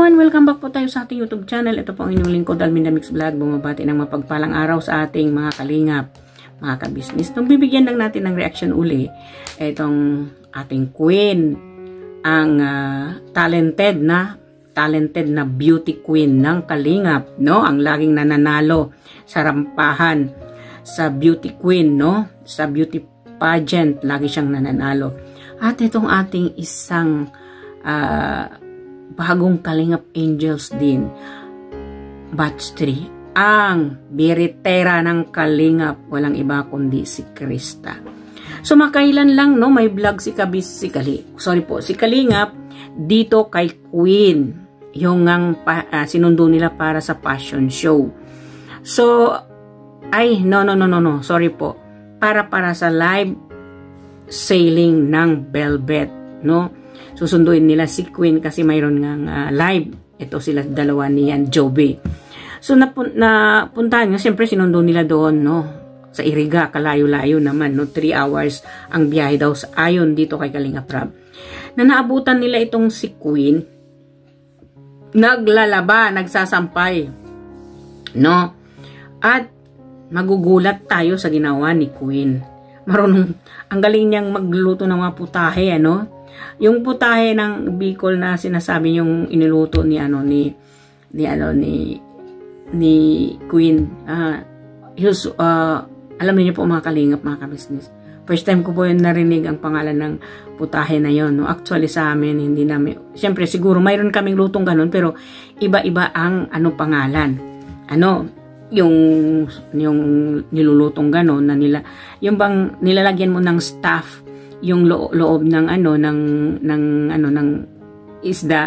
everyone! Welcome back po tayo sa ating YouTube channel. Ito po ang inyong lingkod, Alminda Mix Vlog. Bumabati ng mapagpalang araw sa ating mga kalingap, mga kabisnes. Nung bibigyan lang natin ng reaction uli, itong ating queen, ang talented na beauty queen ng kalingap, no? Ang laging nananalo sa rampahan, sa beauty queen, no? Sa beauty pageant, lagi siyang nananalo. At itong ating isang bagong Kalingap Angels din, batch 3, ang biritera ng Kalingap, walang iba kundi si Krista. So makailan lang, no, may vlog si Kalingap dito kay Queen, yung sinundo nila para sa fashion show. So sorry po, para sa live sailing ng Velvet, no? Susunduin nila si Queen kasi mayroon ngang live. Ito sila dalawa niyan, Joby. So napuntahan nga, siyempre sinundo nila doon, no? Sa Iriga, kalayo-layo naman, no? 3 hours ang biyahe daw ayon dito kay Kalingap Rab. Na naabutan nila itong si Queen, naglalaba, nagsasampay, no? At magugulat tayo sa ginawa ni Queen. Marunong, ang galing niyang magluto ng mga putahe, ano? Yung putahe ng Bicol na sinasabi yung iniluto ni Queen. Alam niyo po mga kalingap, mga kabisnes. First time ko po yung narinig ang pangalan ng putahe na yon, no? Actually sa amin, hindi namin, siyempre siguro mayroon kaming lutong ganun, pero iba-iba ang pangalan. Yung nilulutong ganun na yung bang nilalagyan mo ng staff yung loob ng ng isda,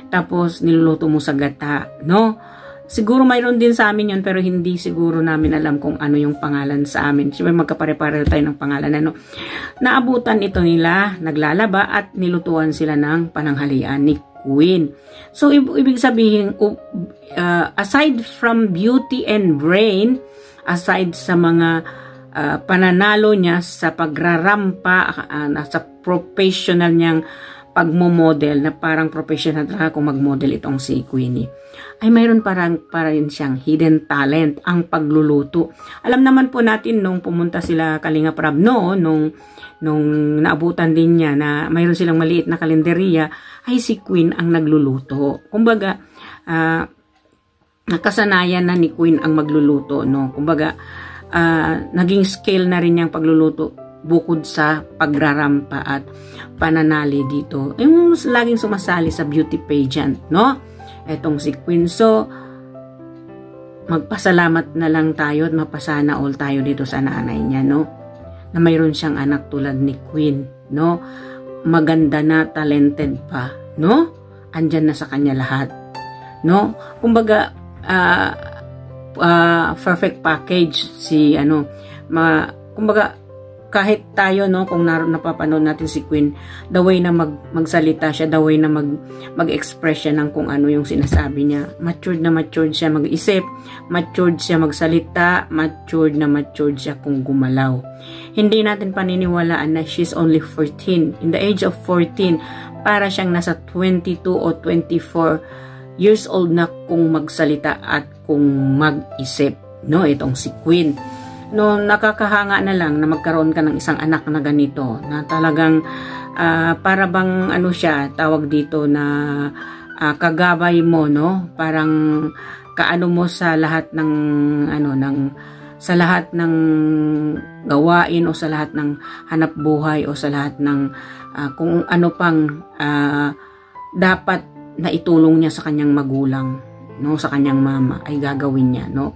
tapos niluluto mo sa gata, no? Siguro mayroon din sa amin yun, pero hindi siguro namin alam kung ano yung pangalan sa amin. Siyempre magkapare-pare tayo ng pangalan, ano? Naabutan ito nila, naglalaba at nilutuan sila ng pananghalian ni Queen. So ibig sabihin, aside from beauty and brain, aside sa mga pananalo niya sa pagrarampa, sa professional niyang pagmo-model, na parang professional talaga kung mag-model itong si Queenie, ay mayroon para rin siyang hidden talent, ang pagluluto. Alam naman po natin nung pumunta sila Kalingap Rab, no, nung naabutan din niya na mayroon silang maliit na kalenderya, ay si Queen ang nagluluto. Kumbaga, nakasanayan na ni Queen ang magluluto, no? Kumbaga, naging skill na rin yung pagluluto bukod sa pagrarampa at pananali dito. Yung laging sumasali sa beauty pageant, no? Etong si Queen. So, magpasalamat na lang tayo at mapasana all tayo dito sa nanay niya, no? Na mayroon siyang anak tulad ni Queen, no? Maganda na, talented pa, no? Andyan na sa kanya lahat, no? Kumbaga, perfect package kumbaga kahit tayo, no, kung napapanood natin si Queen, the way na magsalita siya, the way na mag-express siya ng kung ano yung sinasabi niya, matured siya mag-isip, matured siya magsalita, matured siya kung gumalaw. Hindi natin paniniwalaan na she's only 14. In the age of 14, para siyang nasa 22 o 24 years old na kung magsalita at kung mag-isip, no, itong si Queen. No, nakakahanga na lang na magkaroon ka ng isang anak na ganito, na talagang para bang siya, tawag dito na kagabay mo, no? Parang kaano mo sa lahat ng sa lahat ng gawain, o sa lahat ng hanap buhay, o sa lahat ng kung ano pang dapat na itulong niya sa kanyang magulang, no, sa kanyang mama, ay gagawin niya, no?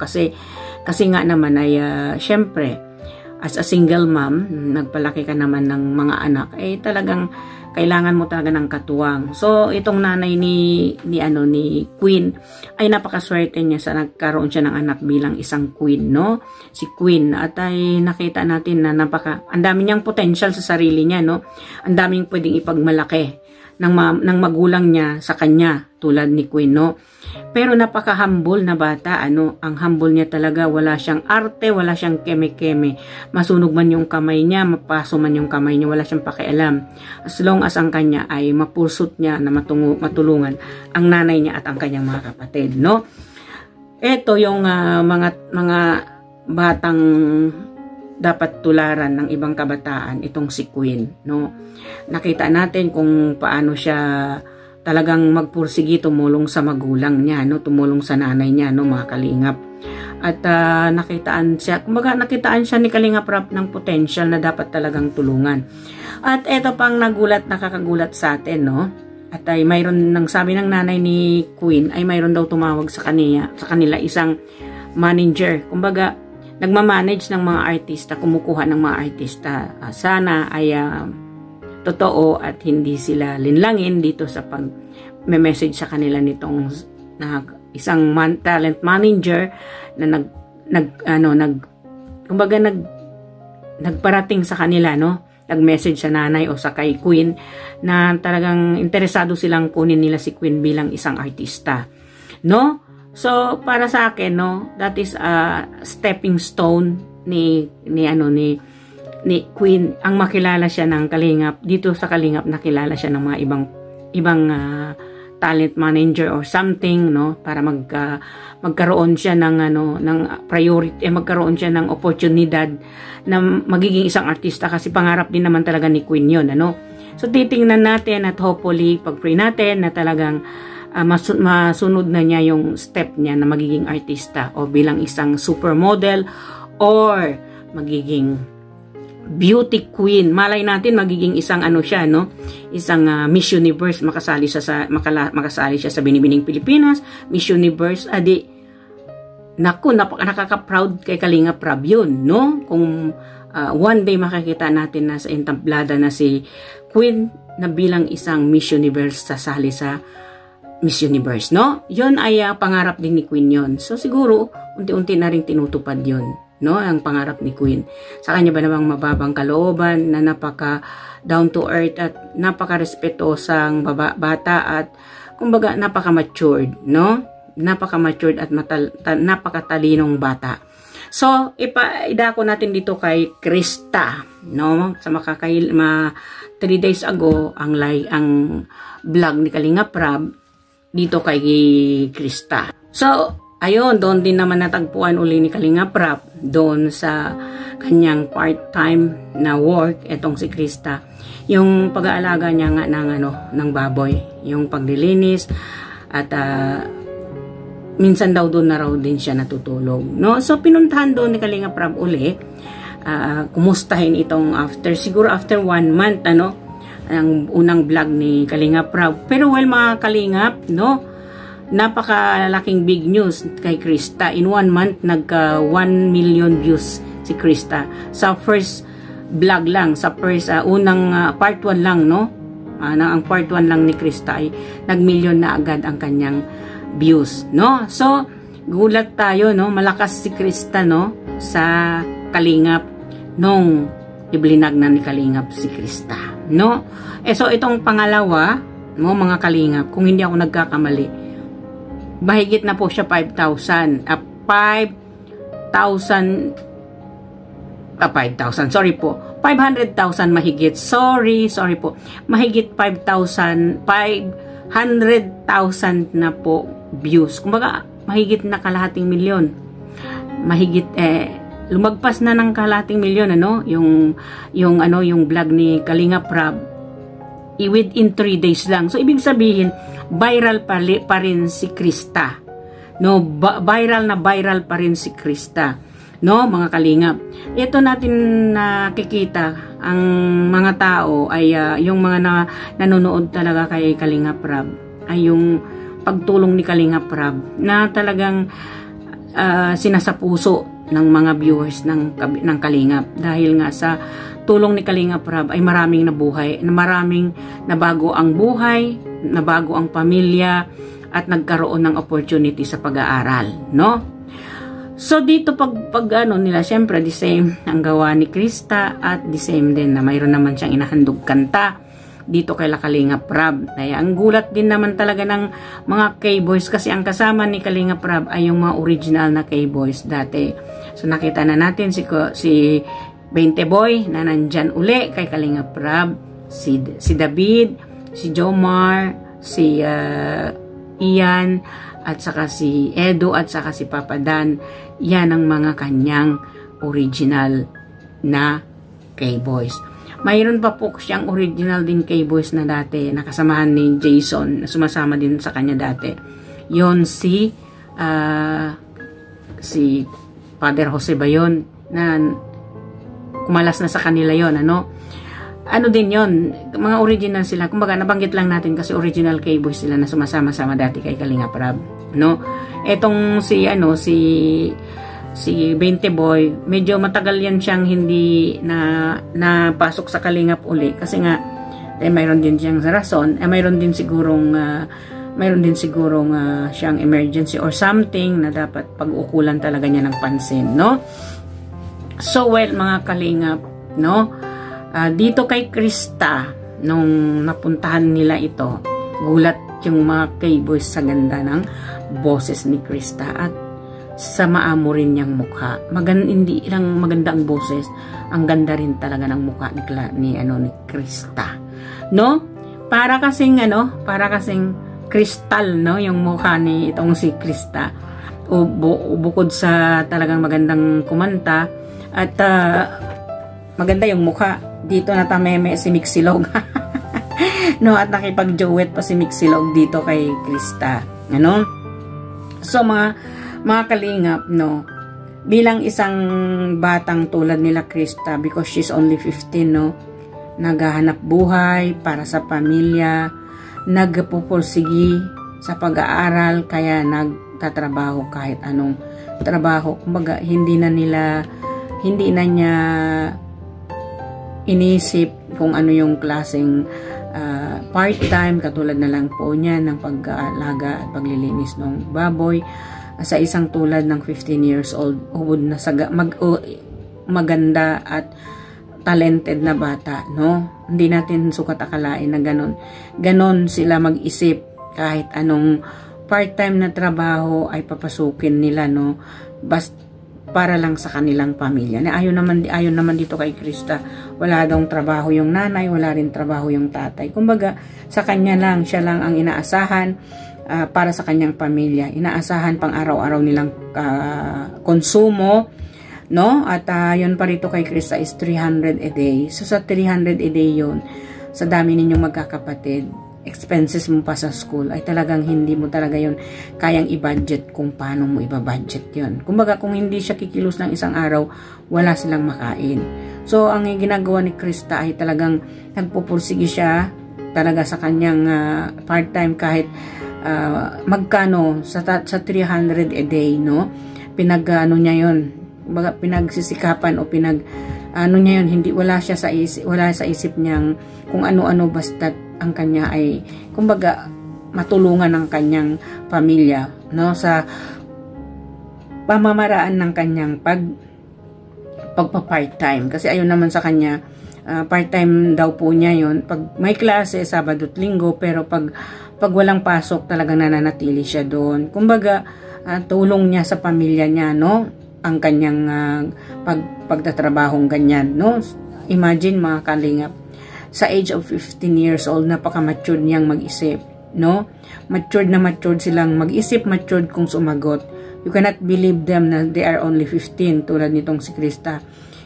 Kasi nga naman ay syempre as a single mom, nagpalaki ka naman ng mga anak, ay talagang kailangan mo talaga ng katuwang. So itong nanay ni Queen ay napakaswerte niya sa nagkaroon siya ng anak bilang isang queen, no? Si Queen, at ay nakita natin na ang dami niyang potential sa sarili niya, no? Ang daming pwedeng ipagmalaki ng magulang niya sa kanya, tulad ni Queen, no? Pero napaka-humble na bata, ano, ang humble niya talaga, wala siyang arte, wala siyang keme-keme. Masunog man yung kamay niya, mapaso man yung kamay niya, wala siyang pakialam. As long as ang kanya ay mapursot niya na matulungan ang nanay niya at ang kanyang mga kapatid, no? Ito yung mga batang dapat tularan ng ibang kabataan, itong si Queen, no? Nakita natin kung paano siya talagang magpursigi, tumulong sa magulang niya, no? Tumulong sa nanay niya, no, mga kalingap. At nakitaan siya ni Kalingap Rap ng potential na dapat talagang tulungan. At ito pang nakakagulat sa atin, no? At ay mayroon nang sabi ng nanay ni Queen ay mayroon daw tumawag sa kanila isang manager. Kumbaga, nagmamanage ng mga artista, kumukuha ng mga artista. Sana ay totoo at hindi sila linlangin dito sa pag-message sa kanila nitong isang talent manager na nagparating sa kanila, no? Nag-message sa nanay o sa kay Queen na talagang interesado silang kunin nila si Queen bilang isang artista, no? So para sa akin, no, that is a stepping stone ni Queen, ang makilala siya ng Kalingap. Dito sa Kalingap nakilala siya ng mga ibang talent manager or something, no, para magkaroon siya ng priority, magkaroon siya ng oportunidad na magiging isang artista, kasi pangarap din naman talaga ni Queen yun, ano. So titingnan natin at hopefully pag-pray natin na talagang masunod na niya yung step niya na magiging artista o bilang isang supermodel or magiging beauty queen. Malay natin magiging isang siya, no? Isang Miss Universe, makasali siya sa Binibining Pilipinas, Miss Universe. Naku, nakaka-proud kay Kalingap Rab yun, no? Kung one day makikita natin na sa entablada na si Queen na bilang isang Miss Universe, sasali sa Miss Universe, no? Yun ay pangarap din ni Queen yun. So siguro unti-unti na rin tinutupad yun, no, ang pangarap ni Queen. Sa kanya ba namang mababang kalooban na napaka down to earth at napaka-respetosang bata at kumbaga napaka-matured, no? Napaka-matured at napakatalinong bata. So, idako natin dito kay Krista, no? Sa 3 days ago ang vlog ni Kalingap Rab dito kay Krista. So, ayun, doon din naman natagpuan uli ni Kalingap Rap doon sa kanyang part-time na work, etong si Krista. Yung pag-aalaga niya nga ng baboy, yung paglilinis at minsan daw doon na raw din siya natutulog, no? So pinuntahan doon ni Kalingap Rap uli, kumustahin itong siguro after 1 month, ang unang vlog ni Kalingap Rap. Pero mga Kalingap, no? Napakalaking big news kay Krista. In 1 month, nagka 1 million views si Krista. Sa first vlog lang, sa first, unang part 1 lang, no? Ang part 1 lang ni Krista ay nag-million na agad ang kanyang views, no? So, gulat tayo, no? Malakas si Krista, no? Sa Kalingap nung iblinag na ni Kalingap si Krista, no? So, itong pangalawa, no, mga Kalingap, kung hindi ako nagkakamali, mahigit na po siya 5,000. 500,000 mahigit. Sorry po. Mahigit 500,000 na po views. Kumbaga, mahigit na kalahating milyon. Mahigit, lumagpas na ng kalahating milyon, yung vlog ni Kalingap Rab, within 3 days lang. So, ibig sabihin, viral pa rin si Krista. No, viral pa rin si Krista. No, mga Kalingap. Ito natin nakikita, ang mga tao ay yung mga nanonood talaga kay Kalingap Rab ay yung pagtulong ni Kalingap Rab na talagang sinasapuso ng mga viewers ng Kalingap, dahil nga sa tulong ni Kalingap Rab ay maraming nabago ang buhay, nabago ang pamilya at nagkaroon ng opportunity sa pag-aaral, no? So dito pag nila, syempre the same ang gawa ni Krista at the same din na mayroon naman siyang inahandog kanta dito kay Kalinga Prab. Kaya ang gulat din naman talaga ng mga K-Boys kasi ang kasama ni Kalinga Prab ay yung mga original na K-Boys dati. So nakita na natin si 20 Boy na nandyan uli kay Kalinga Prab, si David, si Jomar, si Ian, at saka si Edo, at saka si Papa Dan. Yan ang mga kanyang original na K-Boys. Mayroon pa po siyang original din K-Boys na dati, nakasamahan ni Jason, na sumasama din sa kanya dati. Yon si Father Jose ba yun, na kumalas na sa kanila yon, ano? Ano din yon, mga original sila. Kumbaga, nabanggit lang natin kasi original K-Boys sila na sumasama-sama dati kay Kalinga Prab, no? Etong si 20 Boy, medyo matagal yan siyang hindi na pasok sa Kalingap uli kasi nga mayroon din siyang rason, mayroon din sigurong siyang emergency or something na dapat pag-ukulan talaga niya ng pansin, no? So well, mga Kalingap, no? Dito kay Krista, nung napuntahan nila ito, gulat yung mga K-Boys sa ganda ng boses ni Krista at sa maamo rin niyang mukha. Hindi lang maganda ang boses, ang ganda rin talaga ng mukha ni Krista. No? Para kasing kristal, no, yung mukha ni itong si Krista. Bukod sa talagang magandang kumanta at maganda yung mukha. Dito natameme si Mixilog. No, at nakipag-duet pa si Mixilog dito kay Krista. Ano? So mga Kalingap, no, bilang isang batang tulad nila Krista, because she's only 15, no, naghahanap buhay para sa pamilya, nagpupursigi sa pag-aaral, kaya nagtatrabaho kahit anong trabaho. Kumbaga, hindi na niya inisip kung ano yung klaseng part-time, katulad na lang po niya ng pag-aalaga at paglilinis ng baboy. Sa isang tulad ng 15 years old, hubod na maganda at talented na bata, no? Hindi natin sukat akalain na ganon sila mag-isip kahit anong part-time na trabaho ay papasukin nila, no? Para lang sa kanilang pamilya. Ayon naman dito kay Krista, wala daw trabaho yung nanay, wala rin trabaho yung tatay. Kumbaga, sa kanya lang, siya lang ang inaasahan para sa kanyang pamilya. Inaasahan pang araw-araw nilang konsumo, no? At yun pa rito kay Krista is 300 a day. So sa 300 a day yun, sa dami ninyong magkakapatid, expenses mo pa sa school, ay talagang hindi mo talaga yun kayang i-budget kung paano mo i-budget yun. Kumbaga, kung hindi siya kikilos ng isang araw, wala silang makain. So ang ginagawa ni Krista ay talagang nagpupursige siya talaga sa kanyang part-time kahit magkano sa 300 a day, no? Niya yun, pinagsisikapan o niya yun, hindi wala sa isip niyang kung ano-ano, basta ang kanya ay kumbaga matulungan ng kanyang pamilya, no, sa pamamaraan ng kanyang pagpa-part-time. Kasi ayun naman sa kanya, part-time daw po niya yun pag may klase Sabado at Linggo, pero pag walang pasok talagang nananatili siya doon. Kumbaga, tulong niya sa pamilya niya, no? Ang kanyang pagtatrabahong ganyan, no? Imagine, mga Kalingap, sa age of 15 years old, napaka-matured niyang mag-isip, no? Matured silang mag-isip, matured kung sumagot. You cannot believe them na they are only 15, tulad nitong si Krista.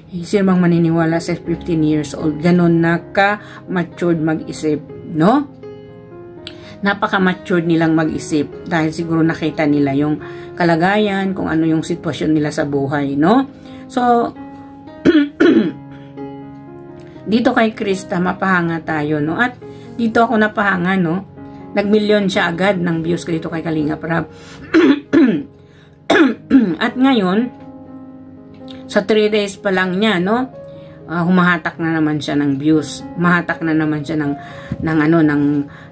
Sino bang maniniwala sa 15 years old? Ganon naka-matured mag-isip, no? Napaka-matured nilang mag-isip dahil siguro nakita nila yung kalagayan, kung ano yung sitwasyon nila sa buhay, no? So, dito kay Krista, mapahanga tayo, no? At dito ako napahanga, no? Nag-million siya agad ng views ko dito kay Kalinga Prab. At ngayon, sa 3 days pa lang niya, no? Humahatak na naman siya ng views. Humahatak na naman siya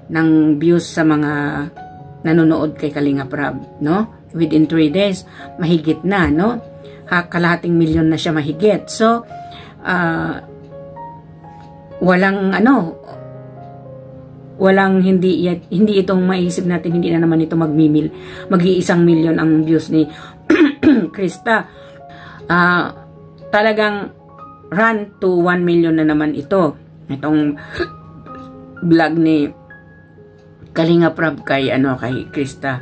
ng views sa mga nanonood kay Kalinga Prab, no? Within 3 days, mahigit na, no? Kalahating milyon na siya mahigit. So, walang hindi itong maisip natin, hindi na naman ito mag-1 million ang views ni Krista. Talagang run to 1 million na naman ito. Itong vlog ni Kalinga Prab kay Krista.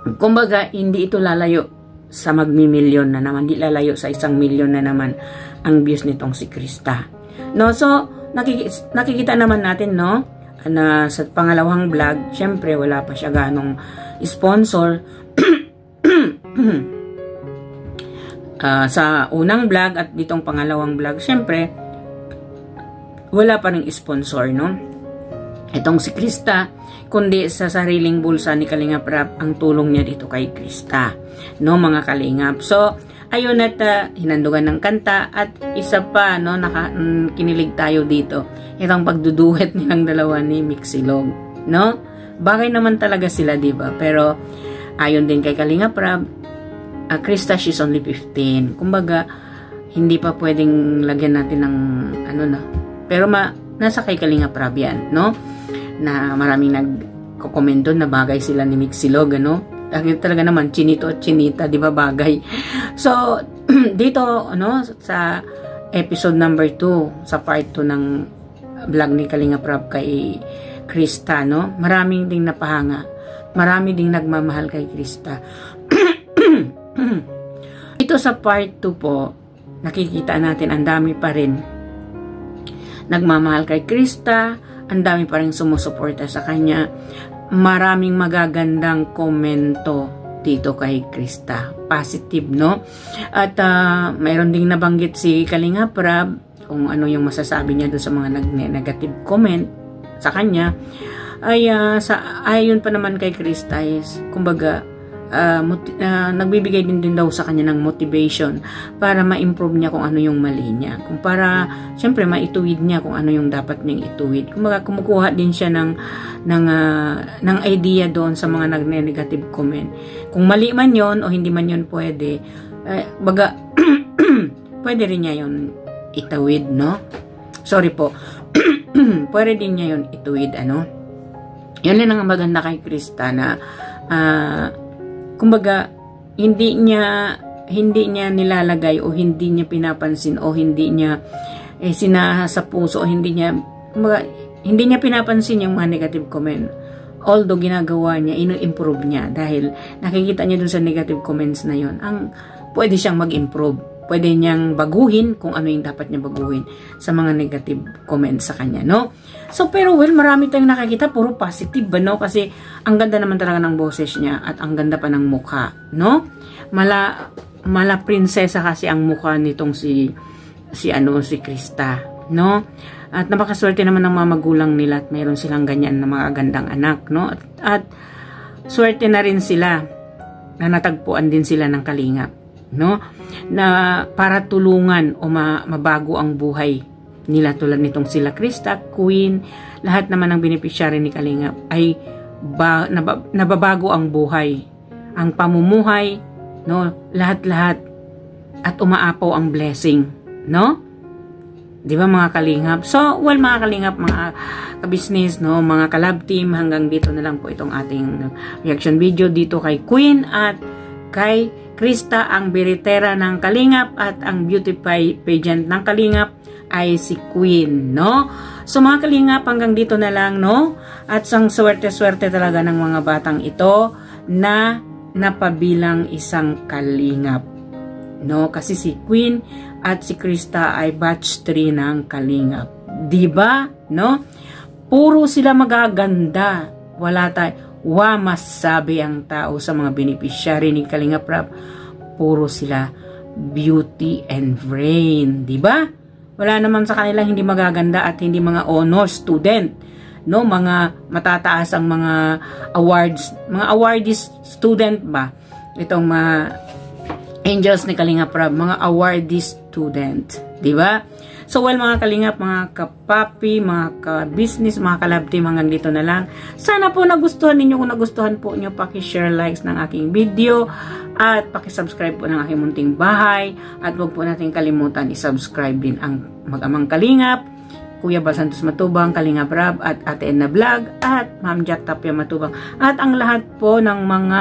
Kumbaga, hindi ito lalayo sa mag-million na naman, hindi lalayo sa 1 million na naman ang views nitong si Krista. No, so nakikita naman natin, no, na sa pangalawang vlog, syempre wala pa siya ganong sponsor. Sa unang vlog at ditong pangalawang vlog, syempre wala pa ring sponsor, no, itong si Krista, kundi sa sariling bulsa ni Kalinga Prab ang tulong niya dito kay Krista, no, mga kalingap. So ayun, at hinandugan ng kanta, at isa pa, no, kinilig tayo dito, itong pagduduet nilang dalawa ni Mixilog, no. Bagay naman talaga sila, diba? Pero ayon din kay Kalinga Prab, Krista, she's only 15. Kumbaga, hindi pa pwedeng lagyan natin ng pero nasa kay Kalinga Prab yan, no, na maraming nagko-comment doon na bagay sila ni Mixilog, ano. Talaga naman, chinito at chinita, di ba, bagay. So, dito, sa episode number 2, sa part 2 ng vlog ni Kalinga Prab kay Krista, no, maraming ding napahanga. Marami ding nagmamahal kay Krista. Ito sa part 2 po, nakikita natin ang dami pa rin nagmamahal kay Krista, ang dami pa rin sumusuporta sa kanya. Maraming magagandang komento dito kay Krista. Positive, no? At mayroon ding nabanggit si Kalinga Prab kung ano yung masasabi niya doon sa mga negative comment sa kanya. Ay ayon pa naman kay Krista is, kumbaga, nagbibigay din daw sa kanya ng motivation para ma-improve niya kung ano yung mali niya. Kung para, syempre, maituwid niya kung ano yung dapat niyang ituwid. Kumbaga, kumukuha din siya ng idea doon sa mga nag-negative comment. Kung mali man yon o hindi man yon pwede, baga, pwede rin niya yon ituwid, no? Sorry po. Pwede din niya yon ituwid, Yan din ang maganda kay Krista na, kumbaga, hindi niya nilalagay o hindi niya pinapansin o hindi niya sinasa puso o hindi niya pinapansin yung mga negative comment. Although ginagawa niya, ino-improve niya dahil nakikita niya dun sa negative comments na yon ang pwede siyang mag-improve. Pwede niyang baguhin kung ano yung dapat niya baguhin sa mga negative comments sa kanya, no? So, pero marami tayong nakikita, puro positive ba, no? Kasi ang ganda naman talaga ng boses niya at ang ganda pa ng mukha, no? Mala prinsesa kasi ang mukha nitong si Krista, no? At napakaswerte naman ng mga magulang nila at mayroon silang ganyan na mga gandang anak, no? At swerte na rin sila na natagpuan din sila ng Kalingap, no, na para tulungan o mabago ang buhay nila, tulad nitong sila Krista, Queen, lahat naman ng beneficiary ni Kalingap ay nababago ang buhay, ang pamumuhay, no, lahat-lahat, at umaapaw ang blessing, no, di ba, mga Kalingap? So, mga Kalingap, mga ka-business, no, mga ka-love team, hanggang dito na lang po itong ating reaction video dito kay Queen at kay Krista, ang biritera ng Kalingap, at ang beauty pageant ng Kalingap ay si Queen, no? So, mga Kalingap, hanggang dito na lang, no? At sang swerte-swerte talaga ng mga batang ito na napabilang isang Kalingap, no? Kasi si Queen at si Krista ay batch 3 ng Kalingap. Diba? No? Puro sila magaganda. Masabi ang tao sa mga beneficiary ni Kalinga Prab, puro sila beauty and brain, di ba? Wala naman sa kanila hindi magaganda at hindi mga honor student, no, mga matataas ang mga awardee student ba? Itong mga angels ni Kalinga Prab, mga awardee student, di ba? So, mga Kalingap, mga kapapi, mga ka-business, mga ka-love team, hanggang dito na lang. Sana po nagustuhan ninyo. Kung nagustuhan po nyo, paki-share, likes ng aking video at paki-subscribe po ng aking munting bahay. At huwag po natin kalimutan i-subscribe din ang Mag-amang Kalingap, Kuya Bal Santos Matubang, Kalinga Brab at Ate Edna Vlog at Ma'am Jack Tapia Matubang at ang lahat po ng mga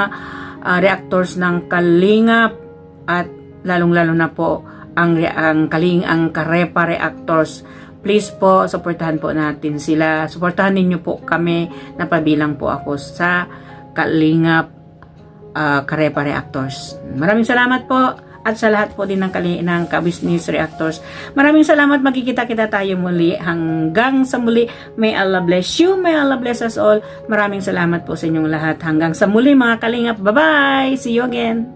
reactors ng Kalingap at lalong-lalo na po ang Karepa reactors. Please po, suportahan po natin sila. Suportahan ninyo po kami, napabilang po ako sa Kalingap Karepa reactors. Maraming salamat po. At sa lahat po din ng ka-business reactors. Maraming salamat. Magkikita-kita tayo muli. Hanggang sa muli. May Allah bless you. May Allah bless us all. Maraming salamat po sa inyong lahat. Hanggang sa muli mga kalingap. Bye-bye. See you again.